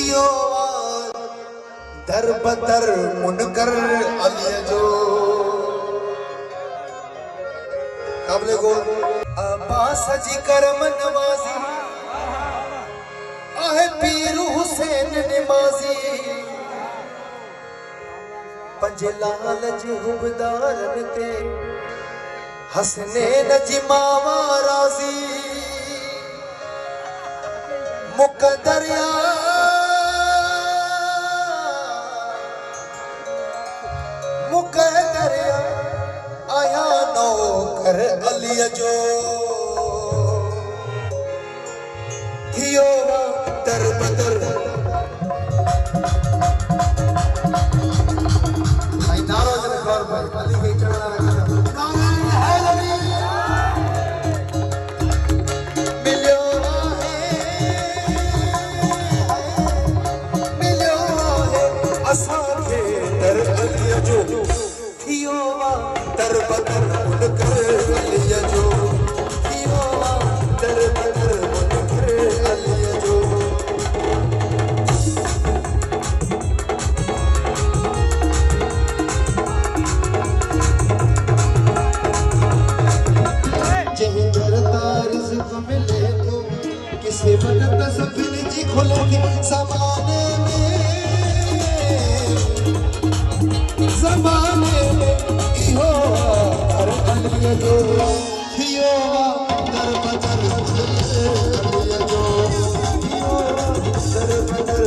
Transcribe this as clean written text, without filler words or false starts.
थियो दर बदर मुनकर अली जो काबले गोल अब्बास जी करम नवाजी आहे पीर हुसैन नमाजी पंजे लालच हुबदारन ते हसनैन जी मावा राजी मुकदरिया मुकदरिया आया नौकर अली जो थियो दर बदर भाई नारो जन गौर भाई अली के चढ़ना रखा है अली मिलो है असा के दर अली जो थियो दर बदर मुनकर अली जो थियो दर बदर मुनकर अली जो जहीं करता रिज़्क़ मिले तो किसी वक्त सफिल जी खुले के ज़माने में इहो हर अली जो थियो दर बदर अली जो थियो दर बदर